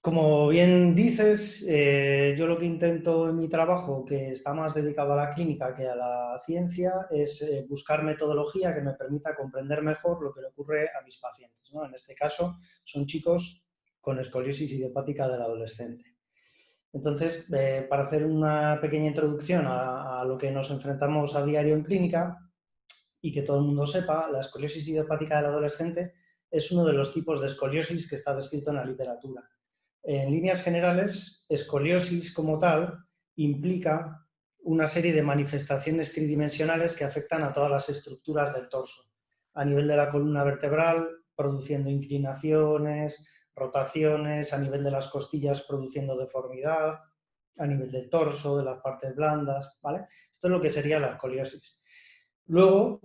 Como bien dices, yo lo que intento en mi trabajo, que está más dedicado a la clínica que a la ciencia, es buscar metodología que me permita comprender mejor lo que le ocurre a mis pacientes, ¿no? En este caso, son chicos con escoliosis idiopática del adolescente. Entonces, para hacer una pequeña introducción a lo que nos enfrentamos a diario en clínica y que todo el mundo sepa, la escoliosis idiopática del adolescente es uno de los tipos de escoliosis que está descrito en la literatura. En líneas generales, escoliosis como tal implica una serie de manifestaciones tridimensionales que afectan a todas las estructuras del torso. A nivel de la columna vertebral, produciendo inclinaciones, rotaciones, a nivel de las costillas, produciendo deformidad, a nivel del torso, de las partes blandas, ¿vale? Esto es lo que sería la escoliosis. Luego,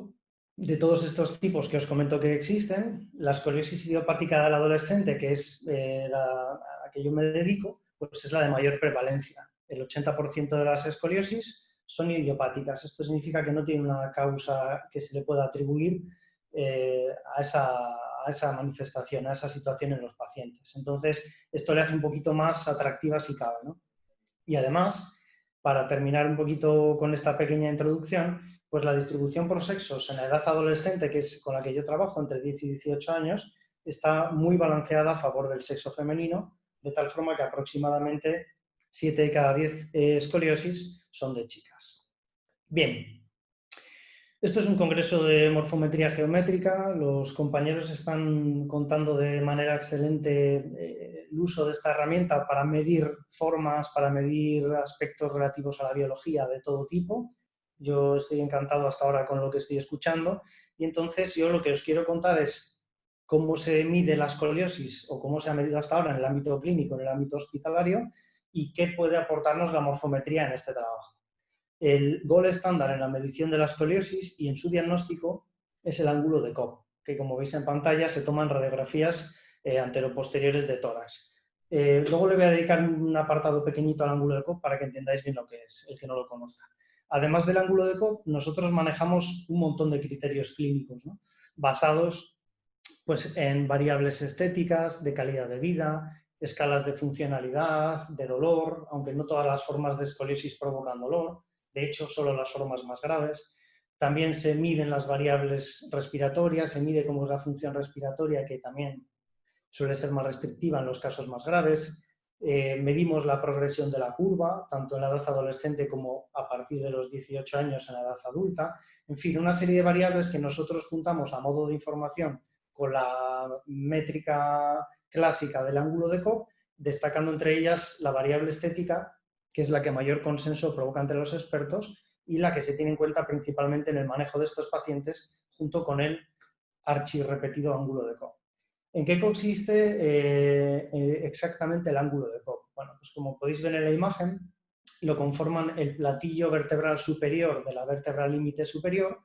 de todos estos tipos que os comento que existen, la escoliosis idiopática del adolescente, que es a la que yo me dedico, pues es la de mayor prevalencia. El 80% de las escoliosis son idiopáticas. Esto significa que no tiene una causa que se le pueda atribuir a esa manifestación, a esa situación en los pacientes. Entonces, esto le hace un poquito más atractiva si cabe, ¿no? Y además, para terminar un poquito con esta pequeña introducción, pues la distribución por sexos en la edad adolescente, que es con la que yo trabajo, entre 10 y 18 años, está muy balanceada a favor del sexo femenino, de tal forma que aproximadamente 7 de cada 10 escoliosis son de chicas. Bien, esto es un congreso de morfometría geométrica. Los compañeros están contando de manera excelente el uso de esta herramienta para medir formas, para medir aspectos relativos a la biología de todo tipo. Yo estoy encantado hasta ahora con lo que estoy escuchando y entonces yo lo que os quiero contar es cómo se mide la escoliosis o cómo se ha medido hasta ahora en el ámbito clínico, en el ámbito hospitalario y qué puede aportarnos la morfometría en este trabajo. El gold estándar en la medición de la escoliosis y en su diagnóstico es el ángulo de Cobb, que como veis en pantalla se toman radiografías anteroposteriores de tórax. Luego le voy a dedicar un apartado pequeñito al ángulo de Cobb para que entendáis bien lo que es, el que no lo conozca. Además del ángulo de Cobb, nosotros manejamos un montón de criterios clínicos, ¿no? Basados pues, en variables estéticas, de calidad de vida, escalas de funcionalidad, de dolor, aunque no todas las formas de escoliosis provocan dolor, de hecho, solo las formas más graves. También se miden las variables respiratorias, se mide cómo es la función respiratoria, que también suele ser más restrictiva en los casos más graves. Medimos la progresión de la curva, tanto en la edad adolescente como a partir de los 18 años en la edad adulta. En fin, una serie de variables que nosotros juntamos a modo de información con la métrica clásica del ángulo de Cobb, destacando entre ellas la variable estética, que es la que mayor consenso provoca entre los expertos y la que se tiene en cuenta principalmente en el manejo de estos pacientes junto con el archirrepetido ángulo de Cobb. ¿En qué consiste exactamente el ángulo de Cobb? Bueno, pues como podéis ver en la imagen, lo conforman el platillo vertebral superior de la vértebra límite superior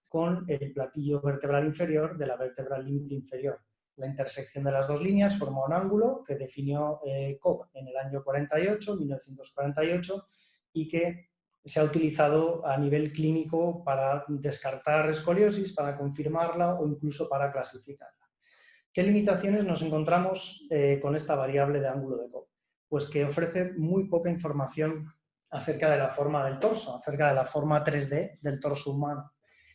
con el platillo vertebral inferior de la vértebra límite inferior. La intersección de las dos líneas forma un ángulo que definió Cobb en el año 48, 1948, y que se ha utilizado a nivel clínico para descartar escoliosis, para confirmarla o incluso para clasificarla. ¿Qué limitaciones nos encontramos con esta variable de ángulo de Cobb? Pues que ofrece muy poca información acerca de la forma del torso, acerca de la forma 3D del torso humano.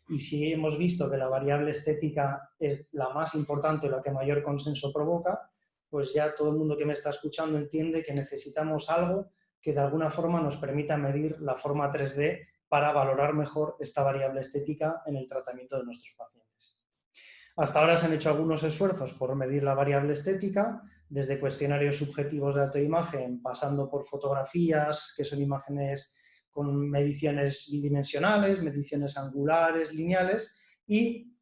Y si hemos visto que la variable estética es la más importante, la que mayor consenso provoca, pues ya todo el mundo que me está escuchando entiende que necesitamos algo que de alguna forma nos permita medir la forma 3D para valorar mejor esta variable estética en el tratamiento de nuestros pacientes. Hasta ahora se han hecho algunos esfuerzos por medir la variable estética, desde cuestionarios subjetivos de autoimagen, pasando por fotografías, que son imágenes con mediciones bidimensionales, mediciones angulares, lineales, y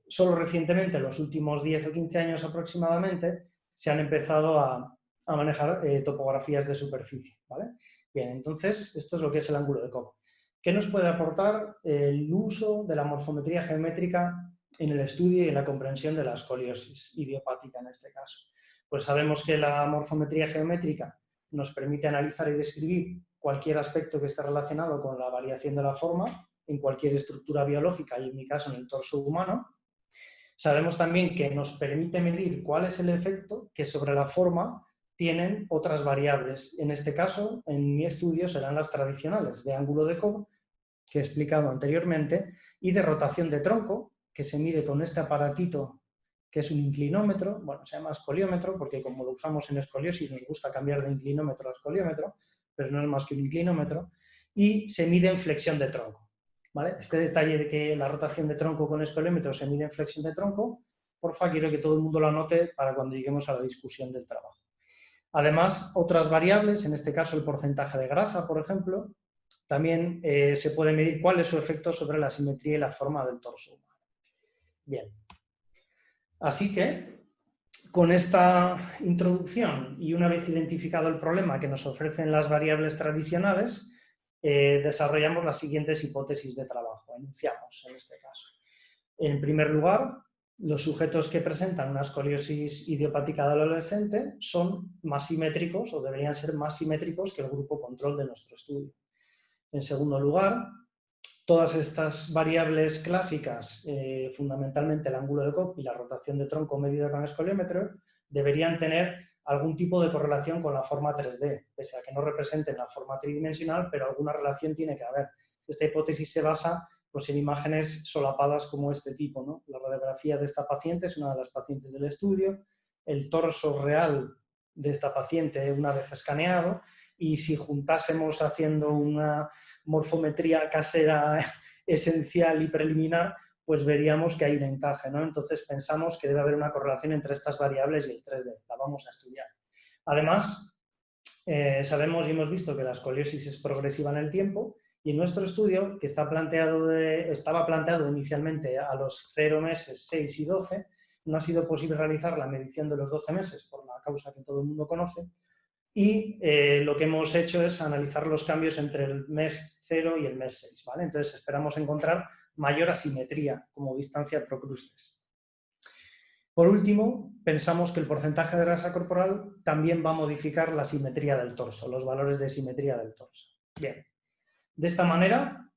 solo recientemente, en los últimos 10 o 15 años aproximadamente, se han empezado a manejar topografías de superficie, ¿vale? Bien, entonces, esto es lo que es el ángulo de Cobb. ¿Qué nos puede aportar el uso de la morfometría geométrica en el estudio y en la comprensión de la escoliosis idiopática en este caso? Pues sabemos que la morfometría geométrica nos permite analizar y describir cualquier aspecto que esté relacionado con la variación de la forma en cualquier estructura biológica y en mi caso en el torso humano. Sabemos también que nos permite medir cuál es el efecto que sobre la forma tienen otras variables. En este caso, en mi estudio, serán las tradicionales de ángulo de Cobb, que he explicado anteriormente, y de rotación de tronco, que se mide con este aparatito que es un inclinómetro, bueno, se llama escoliómetro, porque como lo usamos en escoliosis nos gusta cambiar de inclinómetro a escoliómetro, pero no es más que un inclinómetro, y se mide en flexión de tronco. ¿Vale? Este detalle de que la rotación de tronco con escoliómetro se mide en flexión de tronco, porfa, quiero que todo el mundo lo anote para cuando lleguemos a la discusión del trabajo. Además, otras variables, en este caso el porcentaje de grasa, por ejemplo, también se puede medir cuál es su efecto sobre la simetría y la forma del torso humano. Bien. Así que, con esta introducción y una vez identificado el problema que nos ofrecen las variables tradicionales, desarrollamos las siguientes hipótesis de trabajo, enunciamos en este caso. En primer lugar, los sujetos que presentan una escoliosis idiopática del adolescente son más simétricos o deberían ser más simétricos que el grupo control de nuestro estudio. En segundo lugar, todas estas variables clásicas, fundamentalmente el ángulo de Cobb y la rotación de tronco medida con escoliómetro, deberían tener algún tipo de correlación con la forma 3D, pese a que no representen la forma tridimensional, pero alguna relación tiene que haber. Esta hipótesis se basa pues, en imágenes solapadas como este tipo, ¿no? La radiografía de esta paciente es una de las pacientes del estudio, el torso real de esta paciente una vez escaneado, y si juntásemos haciendo una morfometría casera esencial y preliminar, pues veríamos que hay un encaje, ¿no? Entonces pensamos que debe haber una correlación entre estas variables y el 3D, la vamos a estudiar. Además, sabemos y hemos visto que la escoliosis es progresiva en el tiempo y en nuestro estudio, que estaba planteado inicialmente a los 0 meses, 6 y 12, no ha sido posible realizar la medición de los 12 meses por la causa que todo el mundo conoce, y lo que hemos hecho es analizar los cambios entre el mes 0 y el mes 6, ¿vale? Entonces esperamos encontrar mayor asimetría como distancia procrustes. Por último, pensamos que el porcentaje de grasa corporal también va a modificar la simetría del torso, los valores de simetría del torso. Bien, de esta manera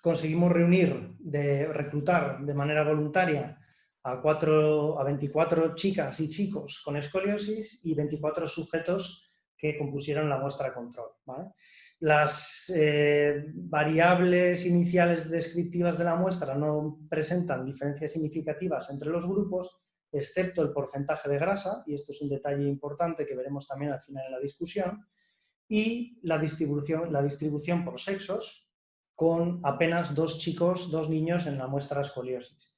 conseguimos reclutar de manera voluntaria a 24 chicas y chicos con escoliosis y 24 sujetos que compusieron la muestra control, ¿vale? Las variables iniciales descriptivas de la muestra no presentan diferencias significativas entre los grupos, excepto el porcentaje de grasa, y esto es un detalle importante que veremos también al final de la discusión, y la distribución por sexos, con apenas 2 niños en la muestra escoliosis.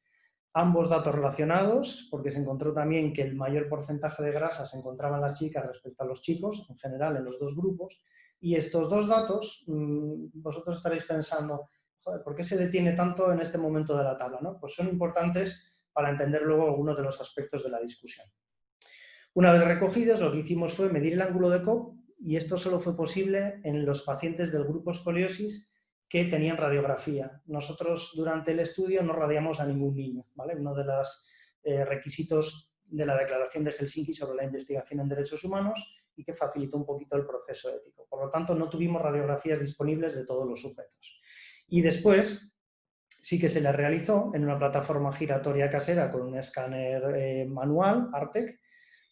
Ambos datos relacionados, porque se encontró también que el mayor porcentaje de grasa se encontraba en las chicas respecto a los chicos, en general en los dos grupos, y estos dos datos, vosotros estaréis pensando, joder, ¿por qué se detiene tanto en este momento de la tabla, ¿no? Pues son importantes para entender luego algunos de los aspectos de la discusión. Una vez recogidos, lo que hicimos fue medir el ángulo de Cobb, y esto solo fue posible en los pacientes del grupo escoliosis que tenían radiografía. Nosotros durante el estudio no radiamos a ningún niño, ¿vale? Uno de los requisitos de la Declaración de Helsinki sobre la investigación en derechos humanos y que facilitó un poquito el proceso ético. Por lo tanto, no tuvimos radiografías disponibles de todos los sujetos. Y después sí que se le realizó en una plataforma giratoria casera con un escáner manual, Artec,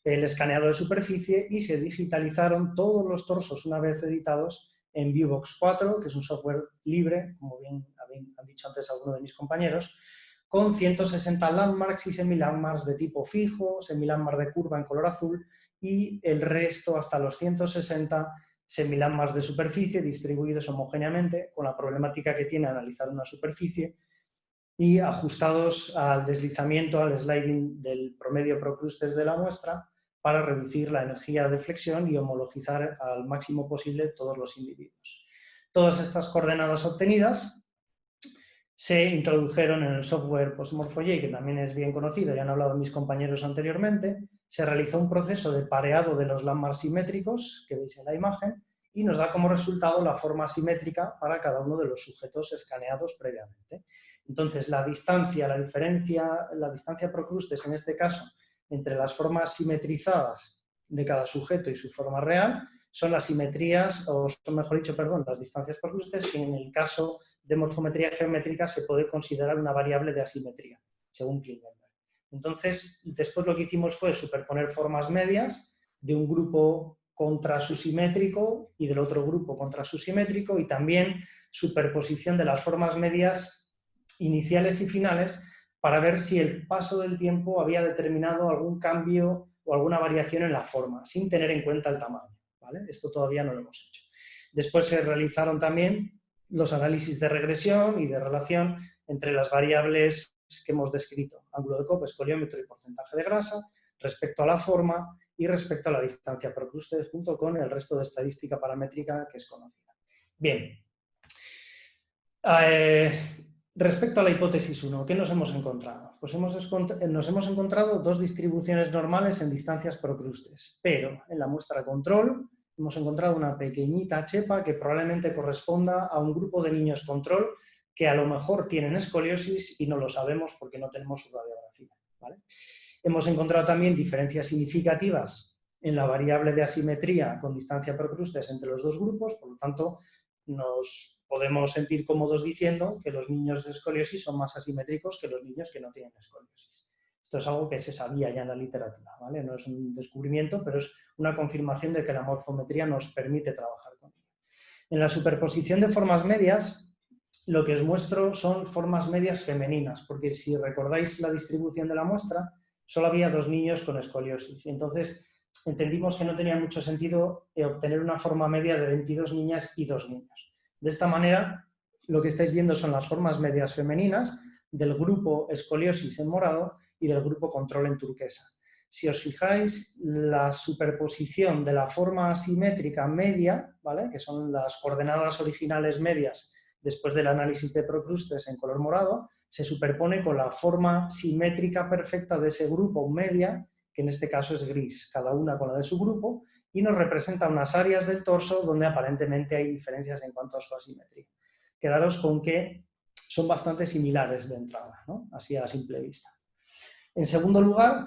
el escaneado de superficie, y se digitalizaron todos los torsos una vez editados en Viewbox 4, que es un software libre, como bien han dicho antes algunos de mis compañeros, con 160 landmarks y semilandmarks de tipo fijo, semilandmark de curva en color azul y el resto hasta los 160 semilandmarks de superficie distribuidos homogéneamente, con la problemática que tiene analizar una superficie y ajustados al deslizamiento, al sliding del promedio procrustes de la muestra para reducir la energía de flexión y homologizar al máximo posible todos los individuos. Todas estas coordenadas obtenidas se introdujeron en el software Morpho-J, que también es bien conocido, ya han hablado mis compañeros anteriormente. Se realizó un proceso de pareado de los landmarks simétricos, que veis en la imagen, y nos da como resultado la forma simétrica para cada uno de los sujetos escaneados previamente. Entonces, la distancia procrustes, en este caso, entre las formas simetrizadas de cada sujeto y su forma real, son las simetrías, o son, mejor dicho, perdón, las distancias procrustes, que en el caso de morfometría geométrica se puede considerar una variable de asimetría, según Klingenberg. Entonces, después lo que hicimos fue superponer formas medias de un grupo contrasusimétrico y del otro grupo contrasusimétrico, y también superposición de las formas medias iniciales y finales para ver si el paso del tiempo había determinado algún cambio o alguna variación en la forma, sin tener en cuenta el tamaño, ¿vale? Esto todavía no lo hemos hecho. Después se realizaron también los análisis de regresión y de relación entre las variables que hemos descrito, ángulo de Cobb, escoliómetro y porcentaje de grasa, respecto a la forma y respecto a la distancia procrustes, junto con el resto de estadística paramétrica que es conocida. Bien. Respecto a la hipótesis 1, ¿qué nos hemos encontrado? Pues nos hemos encontrado dos distribuciones normales en distancias procrustes, pero en la muestra control hemos encontrado una pequeñita chepa que probablemente corresponda a un grupo de niños control que a lo mejor tienen escoliosis y no lo sabemos porque no tenemos su radiografía, ¿vale? Hemos encontrado también diferencias significativas en la variable de asimetría con distancia procrustes entre los dos grupos, por lo tanto, nos podemos sentir cómodos diciendo que los niños de escoliosis son más asimétricos que los niños que no tienen escoliosis. Esto es algo que se sabía ya en la literatura, ¿vale? No es un descubrimiento, pero es una confirmación de que la morfometría nos permite trabajar con ella. En la superposición de formas medias, lo que os muestro son formas medias femeninas, porque si recordáis la distribución de la muestra, solo había 2 niños con escoliosis. Y entonces entendimos que no tenía mucho sentido obtener una forma media de 22 niñas y 2 niños. De esta manera, lo que estáis viendo son las formas medias femeninas del grupo escoliosis en morado y del grupo control en turquesa. Si os fijáis, la superposición de la forma asimétrica media, ¿vale?, que son las coordenadas originales medias después del análisis de procrustes en color morado, se superpone con la forma simétrica perfecta de ese grupo media, que en este caso es gris, cada una con la de su grupo, y nos representa unas áreas del torso donde aparentemente hay diferencias en cuanto a su asimetría. Quedaros con que son bastante similares de entrada, ¿no?, así a simple vista. En segundo lugar,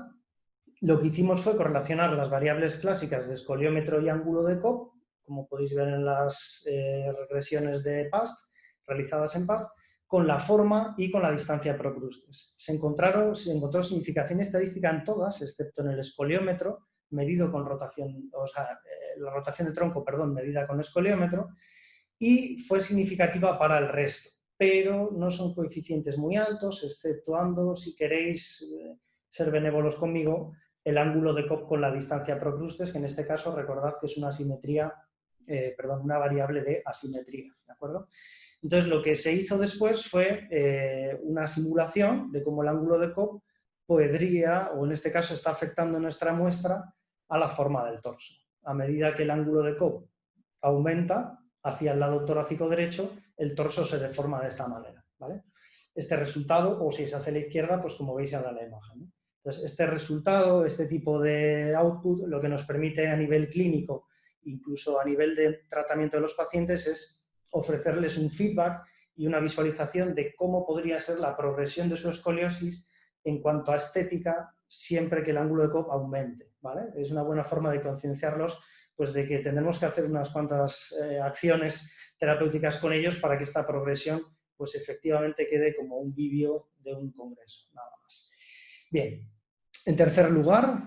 lo que hicimos fue correlacionar las variables clásicas de escoliómetro y ángulo de Cobb, como podéis ver en las regresiones de PAST, realizadas en PAST, con la forma y con la distancia procrustes. Se encontró significación estadística en todas, excepto en el escoliómetro, medido con rotación, o sea, la rotación de tronco, perdón, medida con escoliómetro, y fue significativa para el resto, pero no son coeficientes muy altos, exceptuando, si queréis ser benévolos conmigo, el ángulo de Cobb con la distancia procrustes, que en este caso recordad que es una asimetría, una variable de asimetría, ¿de acuerdo? Entonces, lo que se hizo después fue una simulación de cómo el ángulo de Cobb podría, o en este caso está afectando nuestra muestra, a la forma del torso. A medida que el ángulo de Cobb aumenta hacia el lado torácico derecho, el torso se deforma de esta manera, ¿vale? Este resultado, o si es hacia la izquierda, pues como veis ahora en la imagen, ¿no? Entonces, este resultado, este tipo de output, lo que nos permite a nivel clínico, incluso a nivel de tratamiento de los pacientes, es ofrecerles un feedback y una visualización de cómo podría ser la progresión de su escoliosis en cuanto a estética siempre que el ángulo de Cobb aumente, ¿vale? Es una buena forma de concienciarlos, pues, de que tendremos que hacer unas cuantas acciones terapéuticas con ellos para que esta progresión, pues, efectivamente quede como un vídeo de un congreso, nada más. Bien, en tercer lugar,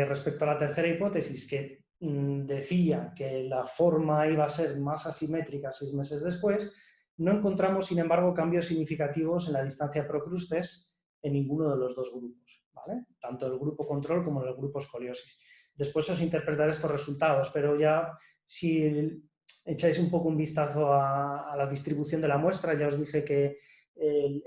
respecto a la tercera hipótesis, que decía que la forma iba a ser más asimétrica 6 meses después, no encontramos, sin embargo, cambios significativos en la distancia procrustes en ninguno de los dos grupos, ¿vale? Tanto el grupo control como en el grupo escoliosis. Después os interpretaré estos resultados, pero ya si echáis un poco un vistazo a la distribución de la muestra, ya os dije que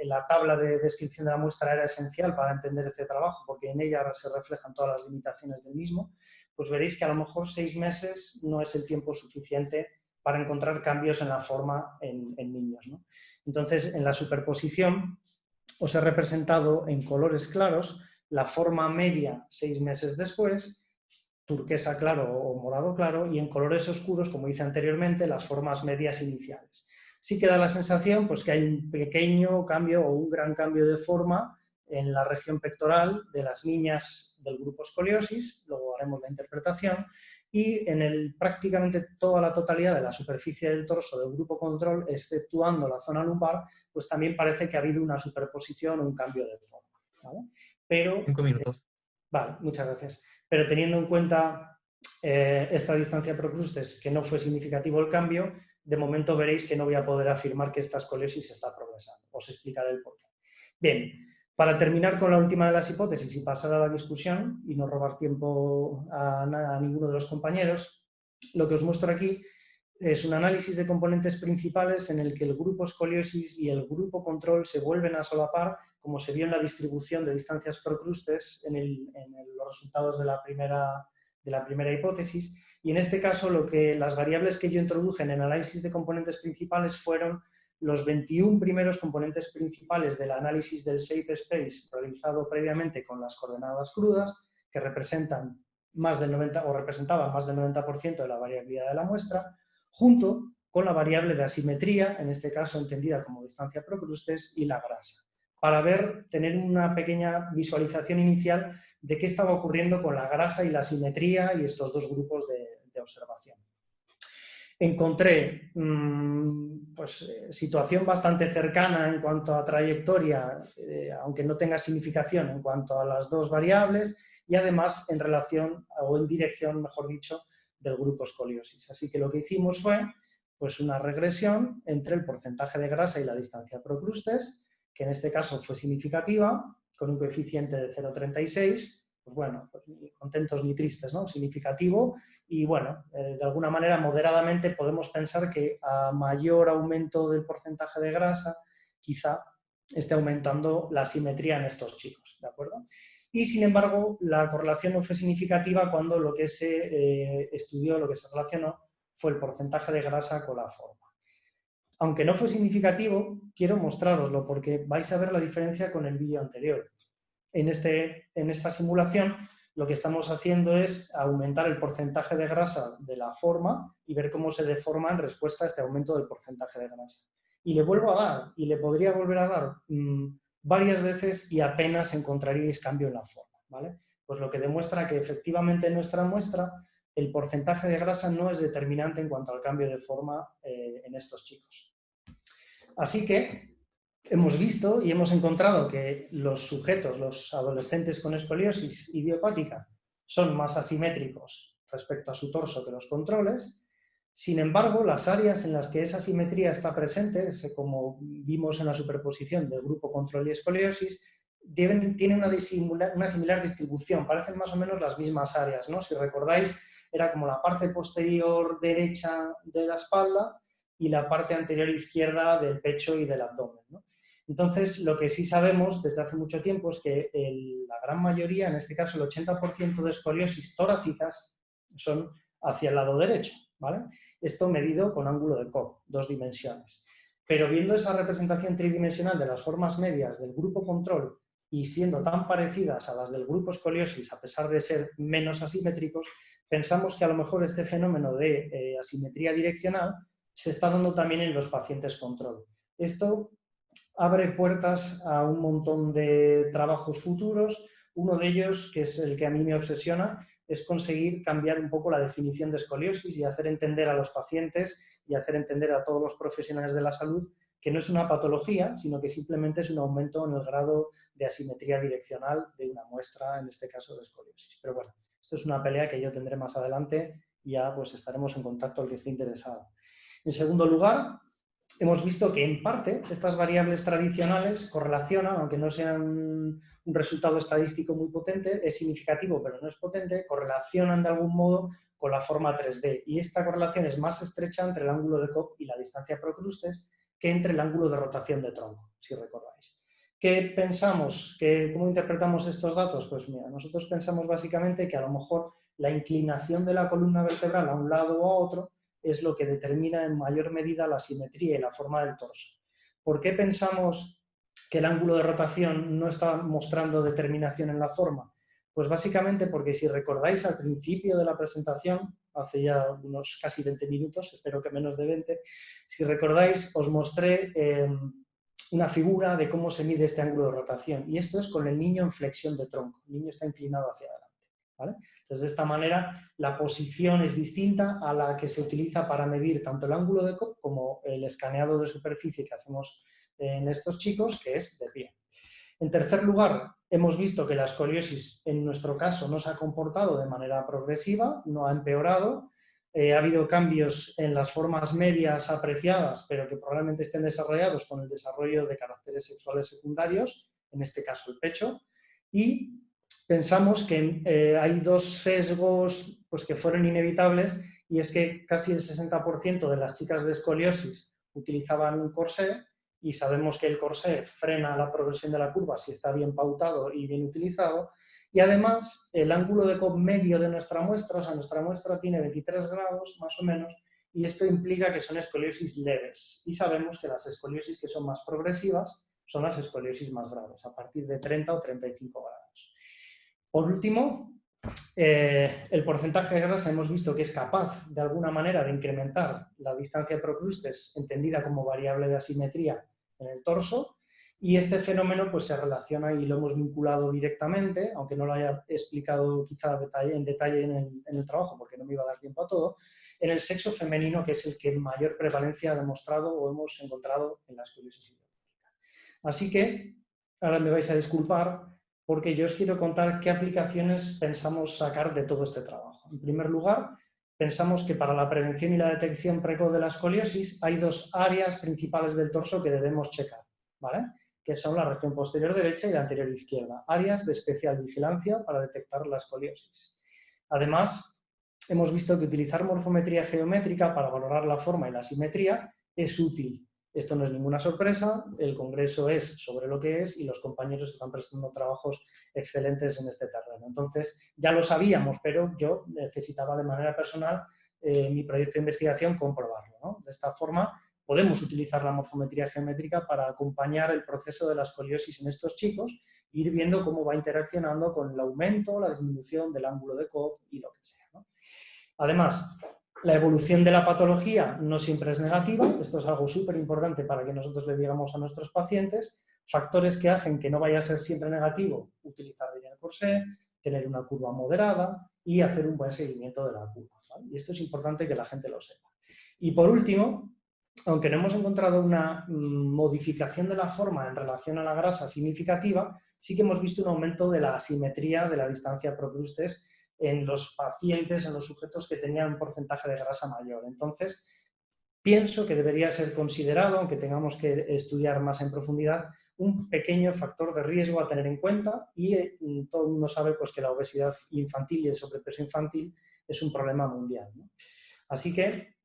la tabla de descripción de la muestra era esencial para entender este trabajo, porque en ella se reflejan todas las limitaciones del mismo, pues veréis que a lo mejor 6 meses no es el tiempo suficiente para encontrar cambios en la forma en niños, ¿no? Entonces, en la superposición os he representado en colores claros la forma media 6 meses después, turquesa claro o morado claro, y en colores oscuros, como hice anteriormente, las formas medias iniciales. Sí que da la sensación, pues, que hay un pequeño cambio o un gran cambio de forma en la región pectoral de las niñas del grupo escoliosis, luego haremos la interpretación, y en prácticamente toda la totalidad de la superficie del torso del grupo control, exceptuando la zona lumbar, pues también parece que ha habido una superposición o un cambio de forma, ¿vale? Pero 5 minutos. vale, muchas gracias. Pero teniendo en cuenta esta distancia procrustes que no fue significativo el cambio, de momento veréis que no voy a poder afirmar que esta escoliosis está progresando. Os explicaré el porqué. Bien, para terminar con la última de las hipótesis y pasar a la discusión y no robar tiempo a ninguno de los compañeros, lo que os muestro aquí es un análisis de componentes principales en el que el grupo escoliosis y el grupo control se vuelven a solapar, como se vio en la distribución de distancias procrustes en los resultados de la primera hipótesis. Y en este caso, las variables que yo introduje en el análisis de componentes principales fueron los 21 primeros componentes principales del análisis del Shape Space realizado previamente con las coordenadas crudas, que representan más del 90, o representaban más del 90% de la variabilidad de la muestra, junto con la variable de asimetría, en este caso entendida como distancia procrustes, y la grasa, para tener una pequeña visualización inicial de qué estaba ocurriendo con la grasa y la asimetría y estos dos grupos de observación. Encontré situación bastante cercana en cuanto a trayectoria, aunque no tenga significación en cuanto a las dos variables, y además en relación, o en dirección, mejor dicho, del grupo escoliosis. Así que lo que hicimos fue pues, una regresión entre el porcentaje de grasa y la distancia procrustes, que en este caso fue significativa, con un coeficiente de 0,36, pues bueno, pues ni contentos ni tristes, ¿no? Significativo, y bueno, de alguna manera moderadamente podemos pensar que a mayor aumento del porcentaje de grasa, quizá esté aumentando la simetría en estos chicos, ¿de acuerdo? Y sin embargo, la correlación no fue significativa cuando lo que se estudió, lo que se relacionó, fue el porcentaje de grasa con la forma. Aunque no fue significativo, quiero mostraroslo porque vais a ver la diferencia con el vídeo anterior. En esta simulación lo que estamos haciendo es aumentar el porcentaje de grasa de la forma y ver cómo se deforma en respuesta a este aumento del porcentaje de grasa. Y le vuelvo a dar, y le podría volver a dar varias veces y apenas encontraríais cambio en la forma, ¿vale? Pues lo que demuestra que efectivamente en nuestra muestra el porcentaje de grasa no es determinante en cuanto al cambio de forma en estos chicos. Así que hemos visto y hemos encontrado que los sujetos, los adolescentes con escoliosis idiopática, son más asimétricos respecto a su torso que los controles. Sin embargo, las áreas en las que esa simetría está presente, como vimos en la superposición del grupo control y escoliosis, tienen una similar distribución, parecen más o menos las mismas áreas, ¿no? Si recordáis, era como la parte posterior derecha de la espalda y la parte anterior izquierda del pecho y del abdomen, ¿no? Entonces, lo que sí sabemos desde hace mucho tiempo es que la gran mayoría, en este caso el 80% de escoliosis torácicas, son hacia el lado derecho, ¿vale? Esto medido con ángulo de Cobb, 2 dimensiones. Pero viendo esa representación tridimensional de las formas medias del grupo control y siendo tan parecidas a las del grupo escoliosis, a pesar de ser menos asimétricos, pensamos que a lo mejor este fenómeno de asimetría direccional se está dando también en los pacientes control. Esto abre puertas a un montón de trabajos futuros. Uno de ellos, que es el que a mí me obsesiona, es conseguir cambiar un poco la definición de escoliosis y hacer entender a los pacientes y hacer entender a todos los profesionales de la salud que no es una patología, sino que simplemente es un aumento en el grado de asimetría direccional de una muestra, en este caso de escoliosis. Pero bueno, esto es una pelea que yo tendré más adelante y ya pues estaremos en contacto al que esté interesado. En segundo lugar, hemos visto que en parte estas variables tradicionales correlacionan, aunque no sean un resultado estadístico muy potente, es significativo pero no es potente, correlacionan de algún modo con la forma 3D. Y esta correlación es más estrecha entre el ángulo de Cobb y la distancia procrustes que entre el ángulo de rotación de tronco, si recordáis. ¿Qué pensamos? ¿Cómo interpretamos estos datos? Pues mira, nosotros pensamos básicamente que a lo mejor la inclinación de la columna vertebral a un lado o a otro es lo que determina en mayor medida la simetría y la forma del torso. ¿Por qué pensamos que el ángulo de rotación no está mostrando determinación en la forma? Pues básicamente porque si recordáis al principio de la presentación, hace ya unos casi 20 minutos, espero que menos de 20, si recordáis os mostré una figura de cómo se mide este ángulo de rotación y esto es con el niño en flexión de tronco, el niño está inclinado hacia adelante. ¿Vale? Entonces, de esta manera, la posición es distinta a la que se utiliza para medir tanto el ángulo de Cobb como el escaneado de superficie que hacemos en estos chicos, que es de pie. En tercer lugar, hemos visto que la escoliosis en nuestro caso no se ha comportado de manera progresiva, no ha empeorado. Ha habido cambios en las formas medias apreciadas, pero que probablemente estén desarrollados con el desarrollo de caracteres sexuales secundarios, en este caso el pecho, y pensamos que hay dos sesgos pues, que fueron inevitables, y es que casi el 60% de las chicas de escoliosis utilizaban un corsé, y sabemos que el corsé frena la progresión de la curva si está bien pautado y bien utilizado, y además el ángulo de Cobb medio de nuestra muestra, o sea, nuestra muestra tiene 23 grados más o menos, y esto implica que son escoliosis leves, y sabemos que las escoliosis que son más progresivas son las escoliosis más graves, a partir de 30 o 35 grados. Por último, el porcentaje de grasa hemos visto que es capaz de alguna manera de incrementar la distancia procrustes, entendida como variable de asimetría en el torso, y este fenómeno pues, se relaciona y lo hemos vinculado directamente, aunque no lo haya explicado quizá en detalle en el trabajo, porque no me iba a dar tiempo a todo, en el sexo femenino, que es el que mayor prevalencia ha demostrado o hemos encontrado en la escoliosis idiopática. Así que, ahora me vais a disculpar, porque yo os quiero contar qué aplicaciones pensamos sacar de todo este trabajo. En primer lugar, pensamos que para la prevención y la detección precoz de la escoliosis hay dos áreas principales del torso que debemos checar, ¿vale? Que son la región posterior derecha y la anterior izquierda, áreas de especial vigilancia para detectar la escoliosis. Además, hemos visto que utilizar morfometría geométrica para valorar la forma y la simetría es útil. Esto no es ninguna sorpresa, el congreso es sobre lo que es y los compañeros están prestando trabajos excelentes en este terreno. Entonces, ya lo sabíamos, pero yo necesitaba de manera personal mi proyecto de investigación comprobarlo, ¿no? De esta forma, podemos utilizar la morfometría geométrica para acompañar el proceso de la escoliosis en estos chicos, ir viendo cómo va interaccionando con el aumento, la disminución del ángulo de Cobb y lo que sea, ¿no? Además, la evolución de la patología no siempre es negativa, esto es algo súper importante para que nosotros le digamos a nuestros pacientes, factores que hacen que no vaya a ser siempre negativo, utilizar bien el corsé, tener una curva moderada y hacer un buen seguimiento de la curva, ¿vale? Y esto es importante que la gente lo sepa. Y por último, aunque no hemos encontrado una modificación de la forma en relación a la grasa significativa, sí que hemos visto un aumento de la asimetría de la distancia procrustes en los pacientes, en los sujetos que tenían un porcentaje de grasa mayor. Entonces, pienso que debería ser considerado, aunque tengamos que estudiar más en profundidad, un pequeño factor de riesgo a tener en cuenta, y todo el mundo sabe pues, que la obesidad infantil y el sobrepeso infantil es un problema mundial, ¿no? Así que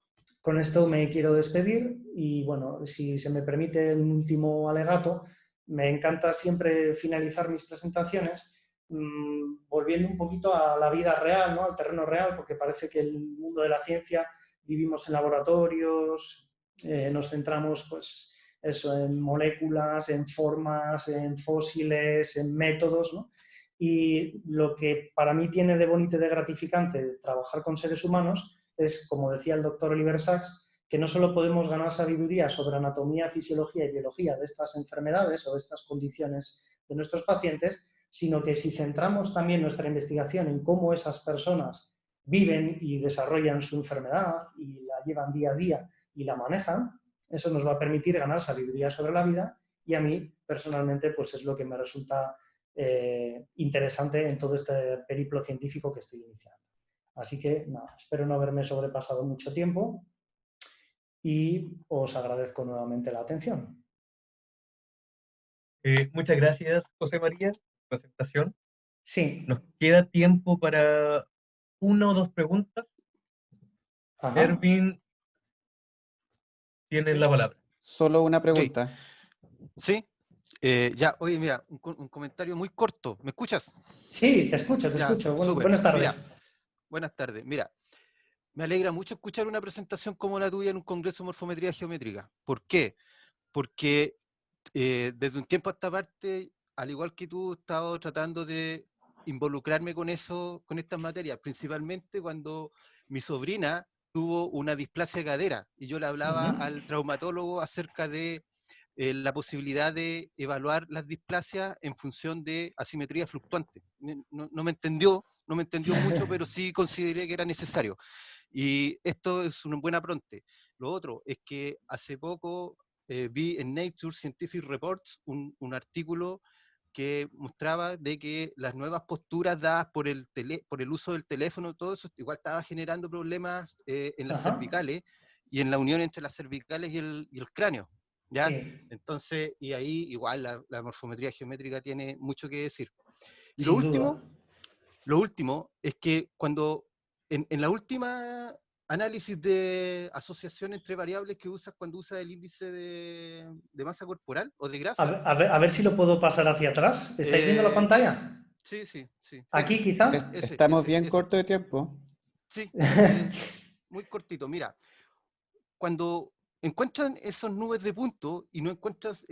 con esto me quiero despedir y, bueno, si se me permite un último alegato, me encanta siempre finalizar mis presentaciones volviendo un poquito a la vida real, ¿no? Al terreno real, porque parece que el mundo de la ciencia vivimos en laboratorios, nos centramos pues eso, en moléculas, en formas, en fósiles, en métodos, ¿no? Y lo que para mí tiene de bonito y de gratificante trabajar con seres humanos es, como decía el doctor Oliver Sacks, que no solo podemos ganar sabiduría sobre anatomía, fisiología y biología de estas enfermedades o de estas condiciones de nuestros pacientes, sino que si centramos también nuestra investigación en cómo esas personas viven y desarrollan su enfermedad y la llevan día a día y la manejan, eso nos va a permitir ganar sabiduría sobre la vida, y a mí personalmente pues es lo que me resulta interesante en todo este periplo científico que estoy iniciando. Así que nada, espero no haberme sobrepasado mucho tiempo y os agradezco nuevamente la atención. Muchas gracias, José María, por la presentación. Sí. Nos queda tiempo para una o dos preguntas. Ajá. Ervin, tienes Sí, la palabra. Solo una ok. pregunta. Sí, ya, oye, mira, un comentario muy corto. ¿Me escuchas? Sí, te escucho, te Ya, escucho. súper. Buenas tardes. Mira, buenas tardes. Mira, me alegra mucho escuchar una presentación como la tuya en un congreso de morfometría geométrica. ¿Por qué? Porque desde un tiempo a esta parte, al igual que tú, he estado tratando de involucrarme con eso, con estas materias, principalmente cuando mi sobrina tuvo una displasia de cadera y yo le hablaba al traumatólogo acerca de la posibilidad de evaluar las displasias en función de asimetría fluctuante. No me entendió, no me entendió mucho, pero sí consideré que era necesario. Y esto es un buen apronte. Lo otro es que hace poco vi en Nature Scientific Reports un artículo que mostraba de que las nuevas posturas dadas por por el uso del teléfono, todo eso igual estaba generando problemas en las Ajá. cervicales y en la unión entre las cervicales y el cráneo, ¿ya? Sí, Entonces, y ahí igual la morfometría geométrica tiene mucho que decir. Y sin duda. lo último es que cuando en la última análisis de asociación entre variables que usas cuando usas el índice de masa corporal o de grasa, A ver si lo puedo pasar hacia atrás. ¿Estáis viendo la eh, pantalla? sí, sí, sí, Aquí quizá. Estamos bien corto de tiempo. sí, muy cortito. Mira, cuando encuentran esas nubes de puntos y no encuentras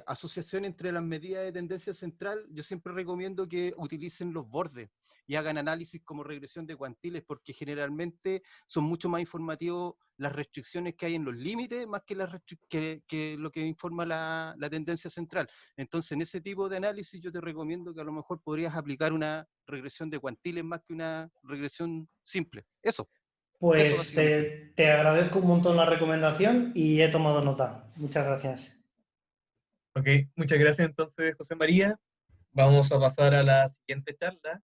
asociación entre las medidas de tendencia central, yo siempre recomiendo que utilicen los bordes y hagan análisis como regresión de cuantiles, porque generalmente son mucho más informativos las restricciones que hay en los límites, más que, que lo que informa la tendencia central. Entonces, en ese tipo de análisis yo te recomiendo que a lo mejor podrías aplicar una regresión de cuantiles más que una regresión simple. Eso Pues básicamente. te agradezco un montón la recomendación y he tomado nota. Muchas gracias. Ok, muchas gracias entonces, José María. Vamos a pasar a la siguiente charla,